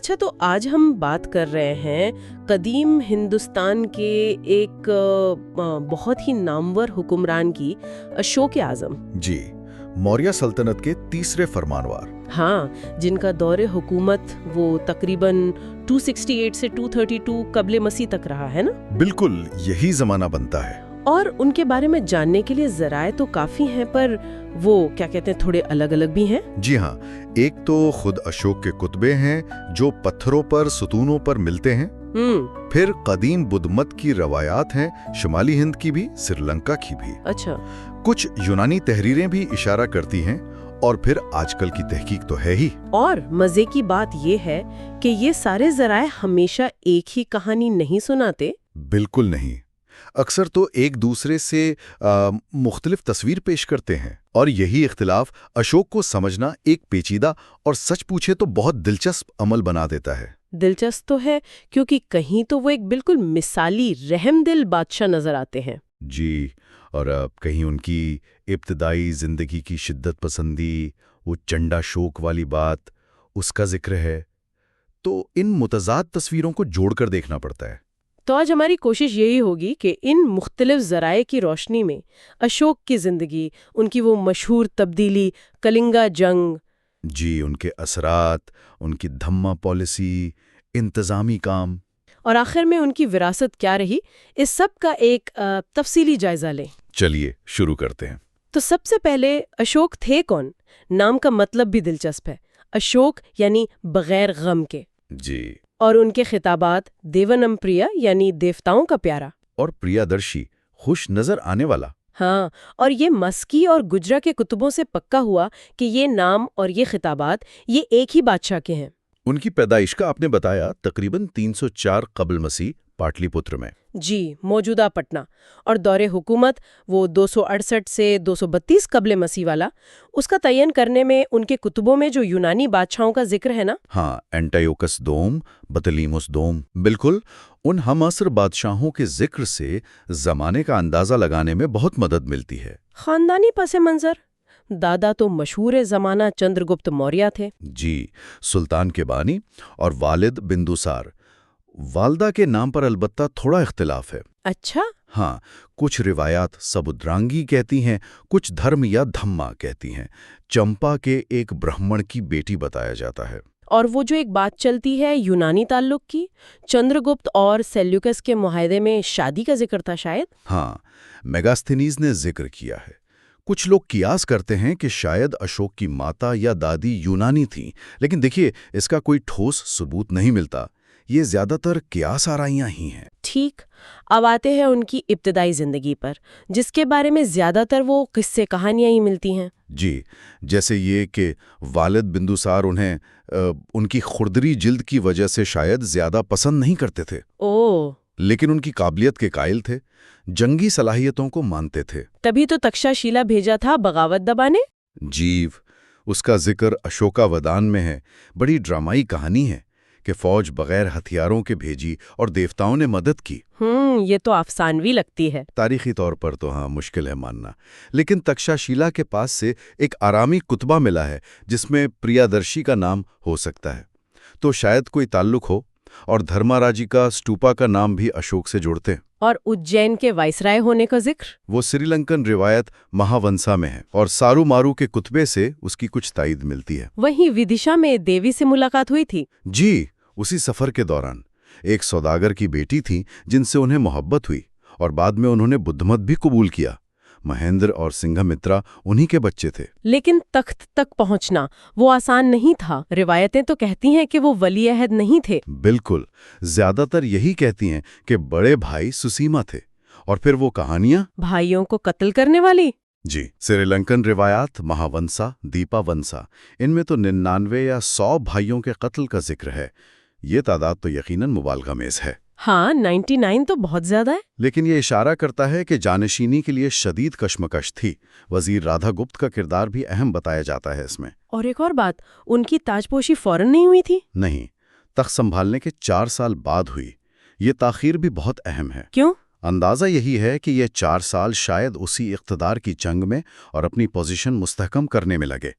اچھا، تو آج ہم بات کر رہے ہیں قدیم ہندوستان کے ایک بہت ہی نامور حکمران کی، اشوک اعظم۔ جی، موریہ سلطنت کے تیسرے فرمانوار۔ ہاں، جن کا دور حکومت وہ تقریباً 268 سے 232 قبل مسیح تک رہا ہے نا؟ بالکل یہی زمانہ بنتا ہے۔ اور ان کے بارے میں جاننے کے لیے ذرائع تو کافی ہیں، پر وہ کیا کہتے ہیں، تھوڑے الگ الگ بھی ہیں۔ جی ہاں، ایک تو خود اشوک کے کتبے ہیں جو پتھروں پر ستونوں پر ملتے ہیں۔ پھر قدیم بدھ مت کی روایات ہیں، شمالی ہند کی بھی، سری لنکا کی بھی۔ اچھا۔ کچھ یونانی تحریریں بھی اشارہ کرتی ہیں، اور پھر آج کل کی تحقیق تو ہے ہی۔ اور مزے کی بات یہ ہے کہ یہ سارے ذرائع ہمیشہ ایک ہی کہانی نہیں سناتے۔ بالکل نہیں، اکثر تو ایک دوسرے سے مختلف تصویر پیش کرتے ہیں، اور یہی اختلاف اشوک کو سمجھنا ایک پیچیدہ اور سچ پوچھے تو بہت دلچسپ عمل بنا دیتا ہے۔ دلچسپ تو ہے، کیونکہ کہیں تو وہ ایک بالکل مثالی رحم دل بادشاہ نظر آتے ہیں۔ جی، اور کہیں ان کی ابتدائی زندگی کی شدت پسندی، وہ چنڈا شوک والی بات، اس کا ذکر ہے۔ تو ان متضاد تصویروں کو جوڑ کر دیکھنا پڑتا ہے۔ تو آج ہماری کوشش یہی ہوگی کہ ان مختلف ذرائع کی روشنی میں اشوک کی زندگی، ان کی وہ مشہور تبدیلی، کلنگا جنگ، جی، ان کے اثرات، ان کی دھما پالیسی، انتظامی کام، اور آخر میں ان کی وراثت کیا رہی، اس سب کا ایک تفصیلی جائزہ لیں۔ چلیے شروع کرتے ہیں۔ تو سب سے پہلے اشوک تھے کون؟ نام کا مطلب بھی دلچسپ ہے، اشوک یعنی بغیر غم کے۔ جی، اور ان کے خطابات دیونم پریا یعنی دیوتاؤں کا پیارا، اور پریا درشی، خوش نظر آنے والا۔ ہاں، اور یہ مسکی اور گجرا کے کتبوں سے پکا ہوا کہ یہ نام اور یہ خطابات یہ ایک ہی بادشاہ کے ہیں۔ ان کی پیدائش کا آپ نے بتایا تقریباً 304 قبل مسیح، پاٹلی پتر میں۔ جی، موجودہ پٹنہ، اور دور حکومت وہ 268 سے 232 قبل مسیح والا۔ اس کا تعین کرنے میں ان کے کتبوں میں جو یونانی بادشاہوں کا ذکر ہے نا، ہاں، اینٹائیوکس دوم، بطلیموس دوم، بالکل ان ہم عصر بادشاہوں کے ذکر سے زمانے کا اندازہ لگانے میں بہت مدد ملتی ہے۔ خاندانی پس منظر، دادا تو مشہور زمانہ چندر گپت موریہ تھے۔ جی، سلطان کے بانی، اور والد بندوسار۔ والدہ کے نام پر البتہ تھوڑا اختلاف ہے۔ اچھا۔ ہاں، کچھ روایات سبودرانگی کہتی ہیں، کچھ دھرم یا دھما کہتی ہیں۔ چمپا کے ایک برہمن کی بیٹی بتایا جاتا ہے۔ اور وہ جو ایک بات چلتی ہے یونانی تعلق کی، چندر گپت اور سیلیوکس کے معاہدے میں شادی کا ذکر تھا شاید۔ ہاں، میگاستھینیز نے ذکر کیا ہے۔ کچھ لوگ قیاس کرتے ہیں کہ شاید اشوک کی ماتا یا دادی یونانی تھیں، لیکن دیکھیے اس کا کوئی ٹھوس ثبوت نہیں ملتا۔ یہ زیادہ تر قیاس آرائیاں ہی ہیں۔ ٹھیک، اب آتے ہیں ان کی ابتدائی زندگی پر، جس کے بارے میں زیادہ تر وہ قصے کہانیاں ہی ملتی ہیں۔ جی، جیسے یہ کہ والد بندوسار انہیں ان کی خردری جلد کی وجہ سے شاید زیادہ پسند نہیں کرتے تھے، لیکن ان کی قابلیت کے قائل تھے، جنگی صلاحیتوں کو مانتے تھے۔ تبھی تو تکشا شیلا بھیجا تھا بغاوت دبانے۔ جیو، اس کا ذکر اشوکا ودان میں ہے۔ بڑی ڈرامائی کہانی ہے کہ فوج بغیر ہتھیاروں کے بھیجی اور دیوتاؤں نے مدد کی۔ یہ تو افسانوی لگتی ہے۔ تاریخی طور پر تو ہاں مشکل ہے ماننا، لیکن تکشا شیلا کے پاس سے ایک آرامی کتبہ ملا ہے جس میں پریا درشی کا نام ہو سکتا ہے، تو شاید کوئی تعلق ہو۔ اور دھرما راجی کا سٹوپا کا نام بھی اشوک سے جوڑتے ہیں۔ اور اجین کے وائسرائے ہونے کا ذکر وہ سری لنکن روایت مہاونسا میں ہے، اور سارو مارو کے کتبے سے اس کی کچھ تائید ملتی ہے۔ وہیں ودیشا میں دیوی سے ملاقات ہوئی تھی۔ جی، اسی سفر کے دوران ایک سوداگر کی بیٹی تھی جن سے انہیں محبت ہوئی، اور بعد میں انہوں نے بدھ مت بھی قبول کیا۔ مہیندر اور سنگھمترا انہی کے بچے تھے۔ لیکن تخت تک پہنچنا وہ آسان نہیں تھا۔ روایتیں تو کہتی ہیں کہ وہ ولی عہد نہیں تھے۔ بالکل، زیادہ تر یہی کہتی ہیں کہ بڑے بھائی سسیما تھے، اور پھر وہ کہانیاں بھائیوں کو قتل کرنے والی۔ جی، سری لنکن روایات مہاونسا، دیپا ونسا، ان میں تو 99 یا 100 بھائیوں کے قتل کا ذکر ہے۔ یہ تعداد تو یقیناً مبالغہ میز ہے۔ ہاں، 99 تو بہت زیادہ ہے۔ لیکن یہ اشارہ کرتا ہے کہ جانشینی کے لیے شدید کشمکش تھی۔ وزیر رادھا گپت کا کردار بھی اہم بتایا جاتا ہے اس میں۔ اور ایک اور بات، ان کی تاجپوشی فوراً نہیں ہوئی تھی؟ نہیں، تخت سنبھالنے کے 4 سال بعد ہوئی۔ یہ تاخیر بھی بہت اہم ہے۔ کیوں؟ اندازہ یہی ہے کہ یہ 4 سال شاید اسی اقتدار کی جنگ میں اور اپنی پوزیشن مستحکم کرنے میں لگے۔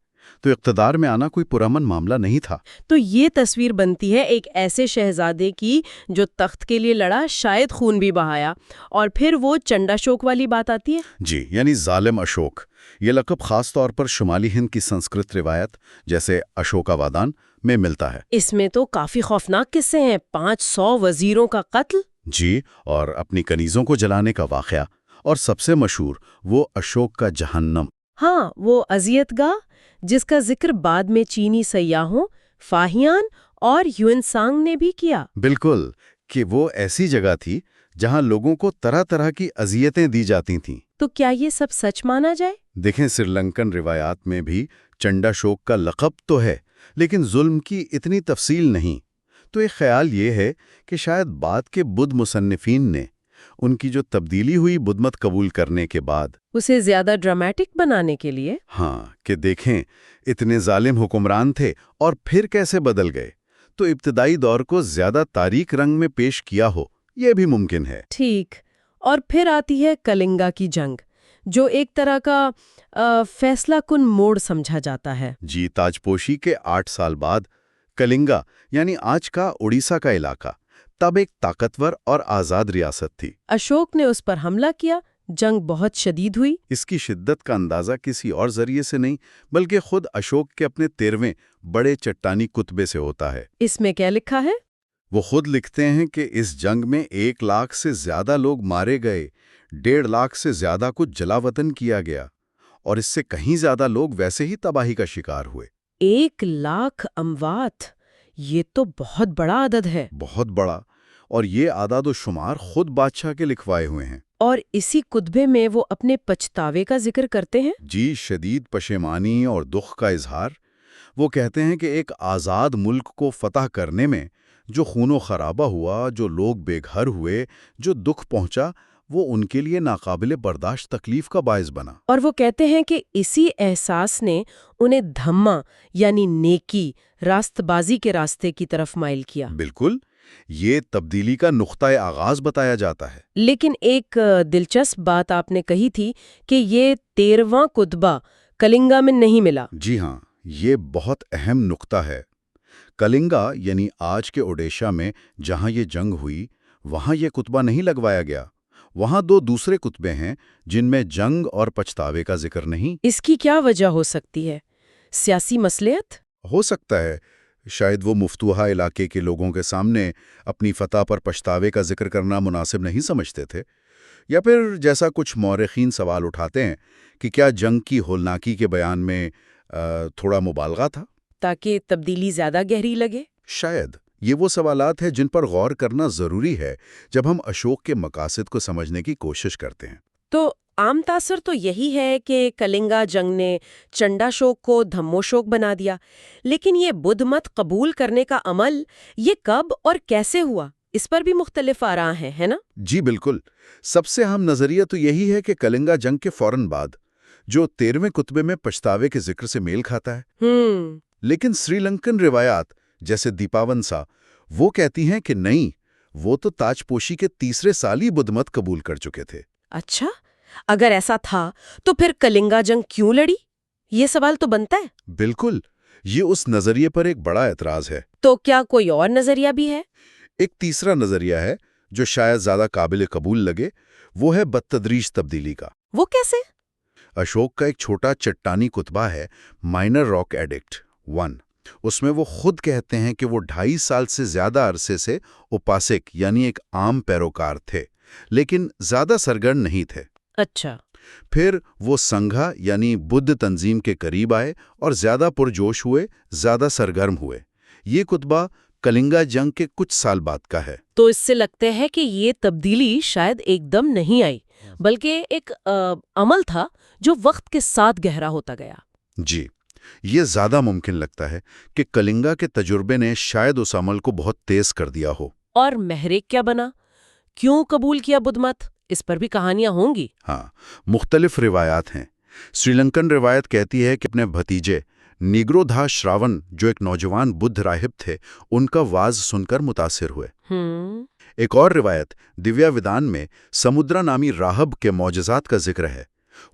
تو اقتدار میں آنا کوئی پرامن معاملہ نہیں تھا۔ تو یہ تصویر بنتی ہے ایک ایسے شہزادے کی جو تخت کے لیے لڑا، شاید خون بھی بہایا، اور پھر وہ چنڈاشوک والی بات آتی ہے۔ جی، یعنی ظالم اشوک۔ یہ لقب خاص طور پر شمالی ہند کی سنسکرت روایت جیسے اشوکا وادان میں ملتا ہے۔ اس میں تو کافی خوفناک قصے ہیں، 500 وزیروں کا قتل۔ جی، اور اپنی کنیزوں کو جلانے کا واقعہ، اور سب سے مشہور وہ اشوک کا جہنم۔ ہاں، وہ اذیت گاہ جس کا ذکر بعد میں چینی سیاحوں فاہیان اور یون سانگ نے بھی کیا۔ بالکل، کہ وہ ایسی جگہ تھی جہاں لوگوں کو طرح طرح کی اذیتیں دی جاتی تھیں۔ تو کیا یہ سب سچ مانا جائے؟ دیکھیں، سری لنکن روایات میں بھی چنڈاشوک کا لقب تو ہے، لیکن ظلم کی اتنی تفصیل نہیں۔ تو ایک خیال یہ ہے کہ شاید بعد کے بدھ مصنفین نے ان کی جو تبدیلی ہوئی بدھ مت قبول کرنے کے بعد اسے زیادہ ڈرامیٹک بنانے کے لیے۔ ہاں، کہ دیکھیں اتنے ظالم حکمران تھے اور پھر کیسے بدل گئے، تو ابتدائی دور کو زیادہ تاریک رنگ میں پیش کیا ہو، یہ بھی ممکن ہے۔ ٹھیک، اور پھر آتی ہے کلنگا کی جنگ، جو ایک طرح کا فیصلہ کن موڑ سمجھا جاتا ہے۔ جی، تاجپوشی کے 8 سال بعد کلنگا، یعنی آج کا اڑیسہ کا علاقہ، تب ایک طاقتور اور آزاد ریاست تھی۔ اشوک نے اس پر حملہ کیا، جنگ بہت شدید ہوئی۔ اس کی شدت کا اندازہ کسی اور ذریعے سے نہیں بلکہ خود اشوک کے اپنے 13ویں بڑے چٹانی کتبے سے ہوتا ہے۔ اس میں کیا لکھا ہے؟ وہ خود لکھتے ہیں کہ اس جنگ میں 1 لاکھ سے زیادہ لوگ مارے گئے، 1.5 لاکھ سے زیادہ کو جلا وطن کیا گیا، اور اس سے کہیں زیادہ لوگ ویسے ہی تباہی کا شکار ہوئے۔ 1 لاکھ اموات، یہ تو بہت بڑا عدد ہے۔ بہت بڑا، اور یہ اعداد و شمار خود بادشاہ کے لکھوائے ہوئے ہیں۔ اور اسی کتبے میں وہ اپنے پچھتاوے کا ذکر کرتے ہیں۔ جی، شدید پشیمانی اور دکھ کا اظہار۔ وہ کہتے ہیں کہ ایک آزاد ملک کو فتح کرنے میں جو خون و خرابہ ہوا، جو لوگ بے گھر ہوئے، جو دکھ پہنچا، وہ ان کے لیے ناقابل برداشت تکلیف کا باعث بنا۔ اور وہ کہتے ہیں کہ اسی احساس نے انہیں دھما یعنی نیکی، راست بازی کے راستے کی طرف مائل کیا۔ بالکل، یہ تبدیلی کا نقطہ آغاز بتایا جاتا ہے۔ لیکن ایک دلچسپ بات آپ نے کہی تھی کہ یہ 13واں کتبہ کلنگا میں نہیں ملا۔ جی ہاں، یہ بہت اہم نقطہ ہے۔ کلنگا یعنی آج کے اوڈیشہ میں جہاں یہ جنگ ہوئی، وہاں یہ کتبہ نہیں لگوایا گیا۔ وہاں 2 دوسرے کتبے ہیں جن میں جنگ اور پچھتاوے کا ذکر نہیں۔ اس کی کیا وجہ ہو سکتی ہے؟ سیاسی مصلحت؟ ہو سکتا ہے، شاید وہ مفتوحہ علاقے کے لوگوں کے سامنے اپنی فتح پر پچھتاوے کا ذکر کرنا مناسب نہیں سمجھتے تھے، یا پھر جیسا کچھ مورخین سوال اٹھاتے ہیں کہ کیا جنگ کی ہولناکی کے بیان میں تھوڑا مبالغہ تھا، تاکہ تبدیلی زیادہ گہری لگے۔ شاید یہ وہ سوالات ہیں جن پر غور کرنا ضروری ہے جب ہم اشوک کے مقاصد کو سمجھنے کی کوشش کرتے ہیں۔ تو عام تاثر تو یہی ہے کہ کلنگا جنگ نے چنڈاشوک کو دھموشوک بنا دیا، لیکن یہ بدھ مت قبول کرنے کا عمل یہ کب اور کیسے ہوا، اس پر بھی مختلف آراء ہیں، ہے نا؟ جی بالکل، سب سے اہم نظریہ تو یہی ہے کہ کلنگا جنگ کے فوراً بعد، جو 13ویں کتبے میں پچھتاوے کے ذکر سے میل کھاتا ہے۔ لیکن سری لنکن روایات جیسے دیپاونسا وہ کہتی ہیں کہ نہیں، وہ تو تاجپوشی کے 3 سال ہی بدھ مت قبول کر چکے تھے۔ اچھا، اگر ایسا تھا تو پھر کلنگا جنگ کیوں لڑی؟ یہ سوال تو بنتا ہے۔ بالکل، یہ اس نظریے پر ایک بڑا اعتراض ہے۔ تو کیا کوئی اور نظریہ بھی ہے؟ ایک تیسرا نظریہ ہے جو شاید زیادہ قابل قبول لگے، وہ ہے بتدریج تبدیلی کا۔ وہ کیسے؟ اشوک کا ایک چھوٹا چٹانی کتبہ ہے مائنر راک ایڈکٹ 1۔ اس میں وہ خود کہتے ہیں کہ وہ 2.5 سال سے زیادہ عرصے سے اپاسک یعنی ایک عام پیروکار تھے، لیکن زیادہ سرگرم نہیں تھے۔ اچھا۔ پھر وہ سنگھا یعنی بدھ تنظیم کے قریب آئے اور زیادہ پرجوش ہوئے، زیادہ سرگرم ہوئے۔ یہ کتبہ کلنگا جنگ کے کچھ سال بعد کا ہے۔ تو اس سے لگتا ہے کہ یہ تبدیلی شاید ایک دم نہیں آئی، بلکہ ایک عمل تھا جو وقت کے ساتھ گہرا ہوتا گیا۔ جی، یہ زیادہ ممکن لگتا ہے کہ کلنگا کے تجربے نے شاید اس عمل کو بہت تیز کر دیا ہو۔ اور محرک کیا بنا؟ کیوں قبول کیا بدھ مت؟ اس پر بھی کہانیاں ہوں گی۔ ہاں، مختلف روایات ہیں۔ سری لنکن روایت کہتی ہے کہ اپنے بھتیجے نیگرودھا شراون جو ایک نوجوان بدھ راہب تھے، ان کا واز سن کر متاثر ہوئے۔ ایک اور روایت دیویا ودان میں سمودرا نامی راہب کے معجزات کا ذکر ہے۔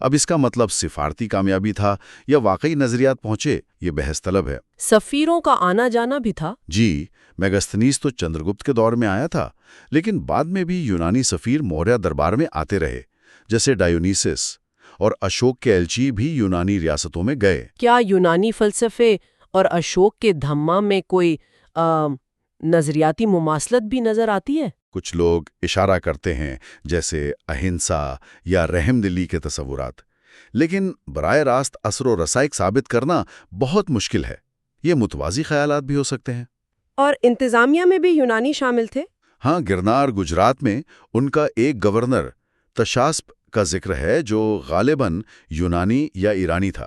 اب اس کا مطلب سفارتی کامیابی تھا یا واقعی نظریات پہنچے، یہ بحث طلب ہے۔ سفیروں کا آنا جانا بھی تھا۔ جی، میگستنیز تو چندرگپت کے دور میں آیا تھا، لیکن بعد میں بھی یونانی سفیر موریہ دربار میں آتے رہے، جیسے ڈایونیسس، اور اشوک کے ایلچی بھی یونانی ریاستوں میں گئے۔ کیا یونانی فلسفے اور اشوک کے دھما میں کوئی نظریاتی مماثلت بھی نظر آتی ہے؟ کچھ لوگ اشارہ کرتے ہیں، جیسے اہنسا یا رحم دلی کے تصورات، لیکن براہ راست اثر و رسائق ثابت کرنا بہت مشکل ہے۔ یہ متوازی خیالات بھی ہو سکتے ہیں۔ اور انتظامیہ میں بھی یونانی شامل تھے؟ ہاں، گرنار گجرات میں ان کا ایک گورنر تشاسپ کا ذکر ہے جو غالباً یونانی یا ایرانی تھا۔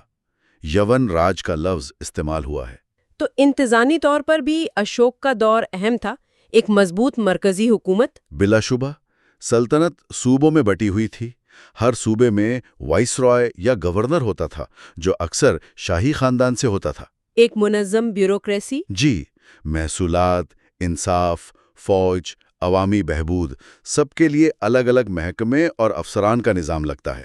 یون راج کا لفظ استعمال ہوا ہے۔ تو انتظامی طور پر بھی اشوک کا دور اہم تھا، ایک مضبوط مرکزی حکومت؟ بلا شبہ، سلطنت صوبوں میں بٹی ہوئی تھی۔ ہر صوبے میں وائس رائے یا گورنر ہوتا تھا، جو اکثر شاہی خاندان سے ہوتا تھا۔ ایک منظم بیوروکریسی؟ جی، محصولات، انصاف، فوج، عوامی بہبود، سب کے لیے الگ الگ محکمے اور افسران کا نظام لگتا ہے۔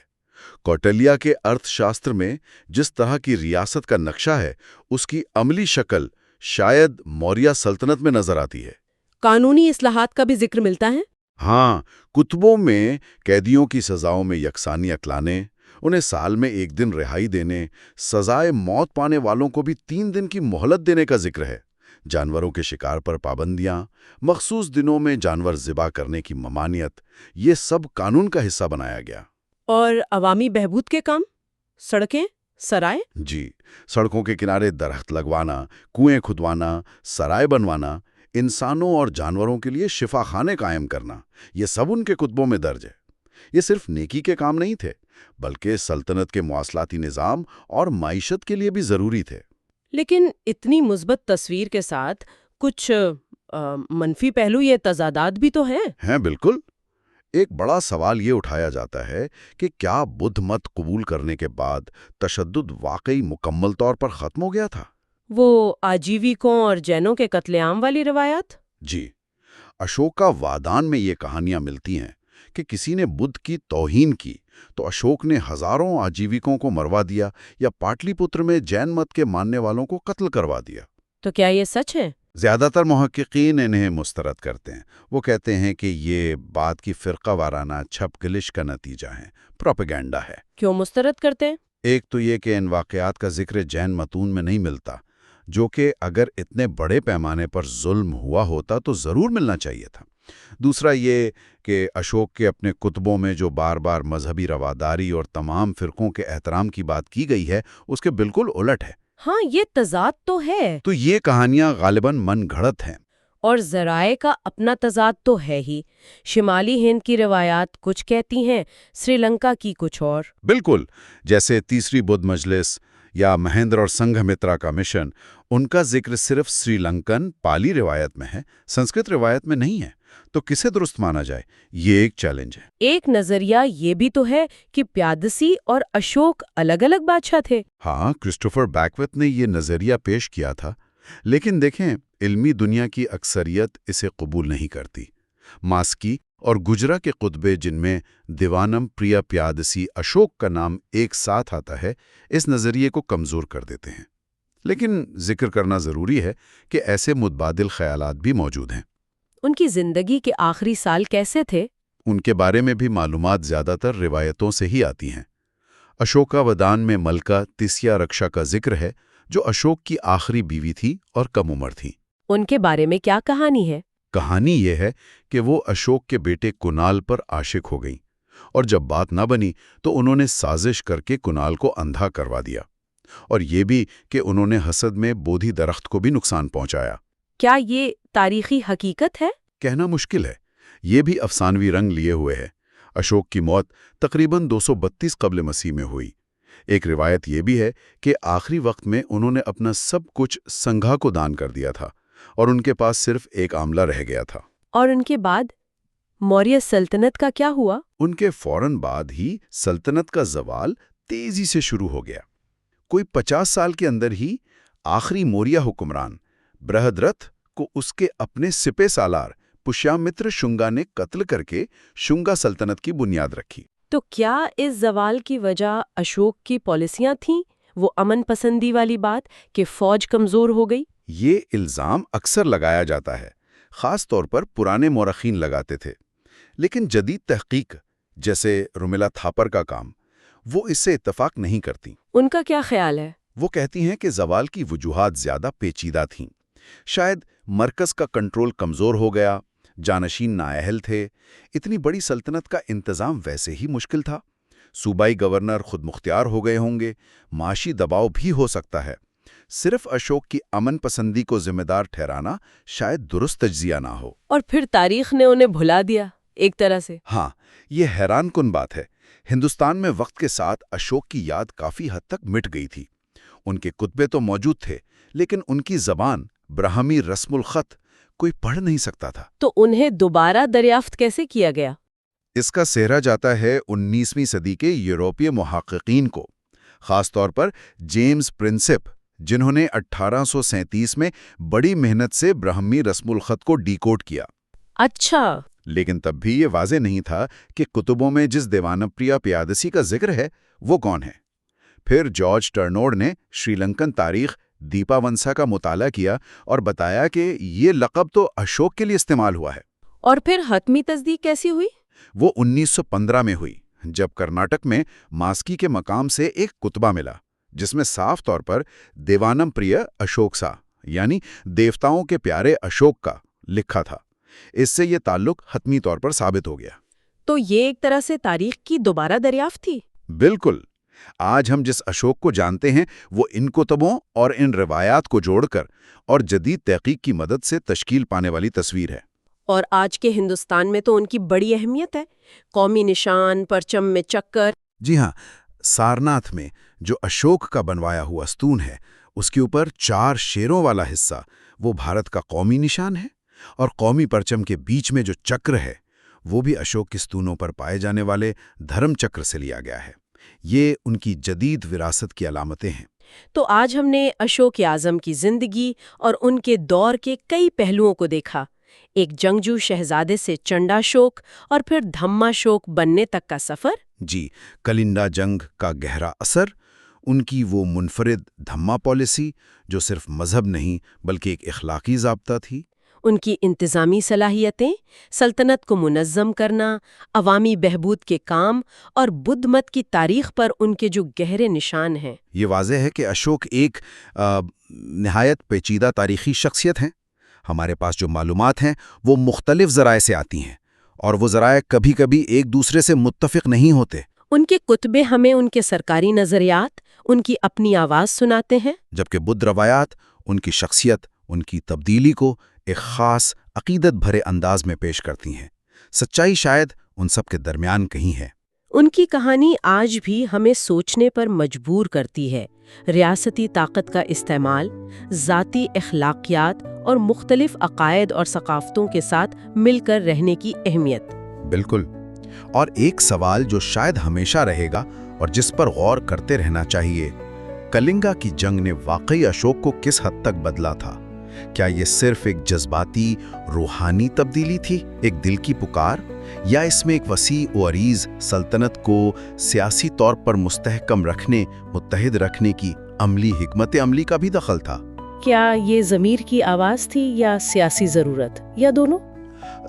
کوٹلیہ کے ارتھ شاستر میں جس طرح کی ریاست کا نقشہ ہے، اس کی عملی شکل شاید موریہ سلطنت میں نظر آتی ہے۔ قانونی اصلاحات کا بھی ذکر ملتا ہے؟ ہاں، کتبوں میں قیدیوں کی سزاؤں میں یکسانیت لانے، انہیں سال میں 1 دن رہائی دینے، سزائے موت پانے والوں کو بھی 3 دن کی مہلت دینے کا ذکر ہے۔ جانوروں کے شکار پر پابندیاں، مخصوص دنوں میں جانور ذبح کرنے کی ممانعت، یہ سب قانون کا حصہ بنایا گیا۔ اور عوامی بہبود کے کام؟ سڑکیں، سرائے؟ جی، سڑکوں کے کنارے درخت لگوانا، کنویں کھدوانا، سرائے بنوانا، انسانوں اور جانوروں کے لیے شفا خانے قائم کرنا، یہ سب ان کے کتبوں میں درج ہے۔ یہ صرف نیکی کے کام نہیں تھے، بلکہ سلطنت کے مواصلاتی نظام اور معیشت کے لیے بھی ضروری تھے۔ لیکن اتنی مثبت تصویر کے ساتھ کچھ منفی پہلو، یہ تضادات بھی تو ہیں۔ ہیں، بالکل۔ ایک بڑا سوال یہ اٹھایا جاتا ہے کہ کیا بدھ مت قبول کرنے کے بعد تشدد واقعی مکمل طور پر ختم ہو گیا تھا؟ وہ آجیویکوں اور جینوں کے قتل عام والی روایات؟ جی، اشوکا وادان میں یہ کہانیاں ملتی ہیں کہ کسی نے بدھ کی توہین کی تو اشوک نے ہزاروں آجیوکوں کو مروا دیا یا پاٹلی پتر میں جین مت کے ماننے والوں کو قتل کروا دیا۔ تو کیا یہ سچ ہے؟ زیادہ تر محققین انہیں مسترد کرتے ہیں۔ وہ کہتے ہیں کہ یہ بات کی فرقہ وارانہ چھپ گلش کا نتیجہ ہے، پروپیگنڈا ہے۔ کیوں مسترد کرتے ہیں؟ ایک تو یہ کہ ان واقعات کا ذکر جین متون میں نہیں ملتا، جو کہ اگر اتنے بڑے پیمانے پر ظلم ہوا ہوتا تو ضرور ملنا چاہیے تھا۔ دوسرا یہ کہ اشوک کے اپنے کتبوں میں جو بار بار مذہبی رواداری اور تمام فرقوں کے احترام کی بات کی گئی ہے، اس کے بالکل الٹ ہے۔ ہاں، یہ تضاد تو ہے۔ تو یہ کہانیاں غالباً من گھڑت ہیں۔ اور ذرائع کا اپنا تضاد تو ہے ہی۔ شمالی ہند کی روایات کچھ کہتی ہیں، سری لنکا کی کچھ اور۔ بالکل، جیسے تیسری بدھ مجلس یا مہیندر اور سنگھ مترا کا مشن، ان کا ذکر صرف سری لنکن پالی روایت میں ہے، سنسکرت روایت میں نہیں ہے۔ تو کسے درست مانا جائے، یہ ایک چیلنج ہے۔ ایک نظریہ یہ بھی تو ہے کہ پیادسی اور اشوک الگ الگ بادشاہ تھے۔ ہاں، کرسٹوفر بیکویت نے یہ نظریہ پیش کیا تھا، لیکن دیکھیں، علمی دنیا کی اکثریت اسے قبول نہیں کرتی۔ ماسکی اور گجرا کے خطبے، جن میں دیوانم پریا پیادسی اشوک کا نام ایک ساتھ آتا ہے، اس نظریے کو کمزور کر دیتے ہیں۔ لیکن ذکر کرنا ضروری ہے کہ ایسے متبادل خیالات بھی موجود ہیں۔ ان کی زندگی کے آخری سال کیسے تھے؟ ان کے بارے میں بھی معلومات زیادہ تر روایتوں سے ہی آتی ہیں۔ اشوکا ودان میں ملکہ تسیا رکشا کا ذکر ہے، جو اشوک کی آخری بیوی تھی اور کم عمر تھی۔ ان کے بارے میں کیا کہانی ہے؟ کہانی یہ ہے کہ وہ اشوک کے بیٹے کنال پر عاشق ہو گئیں، اور جب بات نہ بنی تو انہوں نے سازش کر کے کنال کو اندھا کروا دیا، اور یہ بھی کہ انہوں نے حسد میں بودھی درخت کو بھی نقصان پہنچایا۔ کیا یہ تاریخی حقیقت ہے؟ کہنا مشکل ہے، یہ بھی افسانوی رنگ لیے ہوئے ہے۔ اشوک کی موت تقریباً 232 قبل مسیح میں ہوئی۔ ایک روایت یہ بھی ہے کہ آخری وقت میں انہوں نے اپنا سب کچھ سنگھا کو دان کر دیا تھا، اور ان کے پاس صرف ایک آملہ رہ گیا تھا۔ اور ان کے بعد موریہ سلطنت کا کیا ہوا؟ ان کے فوراً بعد ہی سلطنت کا زوال تیزی سے شروع ہو گیا۔ کوئی 50 سال کے اندر ہی آخری موریہ حکمران برہدرتھ کو اس کے اپنے سپہ سالار پشیامتر شنگا نے قتل کر کے شنگا سلطنت کی بنیاد رکھی۔ تو کیا اس زوال کی وجہ اشوک کی پالیسیاں تھیں، وہ امن پسندی والی بات کہ فوج کمزور ہو گئی؟ یہ الزام اکثر لگایا جاتا ہے، خاص طور پر پرانے مورخین لگاتے تھے، لیکن جدید تحقیق جیسے رومیلا تھاپر کا کام وہ اس سے اتفاق نہیں کرتی۔ ان کا کیا خیال ہے؟ وہ کہتی ہیں کہ زوال کی وجوہات زیادہ پیچیدہ تھیں۔ شاید مرکز کا کنٹرول کمزور ہو گیا، جانشین نااہل تھے، اتنی بڑی سلطنت کا انتظام ویسے ہی مشکل تھا، صوبائی گورنر خود مختار ہو گئے ہوں گے، معاشی دباؤ بھی ہو سکتا ہے۔ صرف اشوک کی امن پسندی کو ذمہ دار ٹھہرانا شاید درست تجزیہ نہ ہو۔ اور پھر تاریخ نے انہیں بھلا دیا ایک طرح سے۔ ہاں، یہ حیران کن بات ہے۔ ہندوستان میں وقت کے ساتھ اشوک کی یاد کافی حد تک مٹ گئی تھی۔ ان کے کتبے تو موجود تھے، لیکن ان کی زبان برہمی رسم الخط کوئی پڑھ نہیں سکتا تھا۔ تو انہیں دوبارہ دریافت کیسے کیا گیا؟ اس کا سہرا جاتا ہے 19ویں صدی کے یورپی محققین کو، خاص طور پر جیمز پرنسپ، جنہوں نے 1837 میں بڑی محنت سے برہمی رسم الخط کو ڈیکوڈ کیا۔ اچھا۔ لیکن تب بھی یہ واضح نہیں تھا کہ کتبوں میں جس دیوانپریا پیادسی کا ذکر ہے وہ کون ہے۔ پھر جارج ٹرنوڈ نے شری لنکن تاریخ دیپا ونسا کا مطالعہ کیا اور بتایا کہ یہ لقب تو اشوک کے لیے استعمال ہوا ہے۔ اور پھر حتمی تصدیق کیسی ہوئی؟ وہ 1915 میں ہوئی، جب کرناٹک میں ماسکی کے مقام سے ایک کتبہ ملا جس میں صاف طور پر دیوانم پریہ اشوک سا یعنی دیوتاؤں کے پیارے اشوک کا لکھا تھا۔ اس سے یہ تعلق حتمی طور پر ثابت ہو گیا۔ تو یہ ایک طرح سے تاریخ کی دوبارہ دریافت تھی۔ بالکل۔ آج ہم جس اشوک کو جانتے ہیں وہ ان کتبوں اور ان روایات کو جوڑ کر اور جدید تحقیق کی مدد سے تشکیل پانے والی تصویر ہے۔ اور آج کے ہندوستان میں تو ان کی بڑی اہمیت ہے، قومی نشان، پرچم میں چکر۔ جی ہاں، سارناتھ میں جو اشوک کا بنوایا ہوا ستون ہے، اس کے اوپر 4 شیروں والا حصہ وہ بھارت کا قومی نشان ہے، اور قومی پرچم کے بیچ میں جو چکر ہے وہ بھی اشوک کے ستونوں پر پائے جانے والے دھرم چکر سے لیا گیا ہے۔ یہ ان کی جدید وراثت کی علامتیں ہیں۔ تو آج ہم نے اشوک اعظم کی زندگی اور ان کے دور کے کئی پہلوؤں کو دیکھا، ایک جنگجو شہزادے سے چنڈاشوک اور پھر دھماشوک بننے تک کا سفر۔ جی، کلنڈا جنگ کا گہرا اثر، ان کی وہ منفرد دھما پالیسی جو صرف مذہب نہیں بلکہ ایک اخلاقی ضابطہ تھی، ان کی انتظامی صلاحیتیں، سلطنت کو منظم کرنا، عوامی بہبود کے کام اور بدھ مت کی تاریخ پر ان کے جو گہرے نشان ہیں۔ یہ واضح ہے کہ اشوک ایک نہایت پیچیدہ تاریخی شخصیت ہیں۔ ہمارے پاس جو معلومات ہیں وہ مختلف ذرائع سے آتی ہیں، اور وہ ذرائع کبھی کبھی ایک دوسرے سے متفق نہیں ہوتے۔ ان کے کتبے ہمیں ان کے سرکاری نظریات، ان کی اپنی آواز سناتے ہیں، جبکہ بدھ روایات ان کی شخصیت، ان کی تبدیلی کو ایک خاص عقیدت بھرے انداز میں پیش کرتی ہیں۔ سچائی شاید ان سب کے درمیان کہیں ہے۔ ان کی کہانی آج بھی ہمیں سوچنے پر مجبور کرتی ہے۔ ریاستی طاقت کا استعمال، ذاتی اخلاقیات اور مختلف عقائد اور ثقافتوں کے ساتھ مل کر رہنے کی اہمیت۔ بالکل۔ اور ایک سوال جو شاید ہمیشہ رہے گا اور جس پر غور کرتے رہنا چاہیے، کلنگا کی جنگ نے واقعی اشوک کو کس حد تک بدلا تھا؟ کیا یہ صرف ایک جذباتی، روحانی تبدیلی تھی، ایک دل کی پکار، یا اس میں ایک وسیع و عریض سلطنت کو سیاسی طور پر مستحکم رکھنے، متحد رکھنے کی عملی حکمت عملی کا بھی دخل تھا؟ کیا یہ ضمیر کی آواز تھی یا سیاسی ضرورت، یا دونوں؟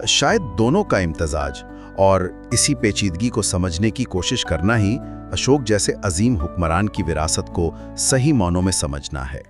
شاید دونوں کا امتزاج، اور اسی پیچیدگی کو سمجھنے کی کوشش کرنا ہی اشوک جیسے عظیم حکمران کی وراثت کو صحیح معنوں میں سمجھنا ہے۔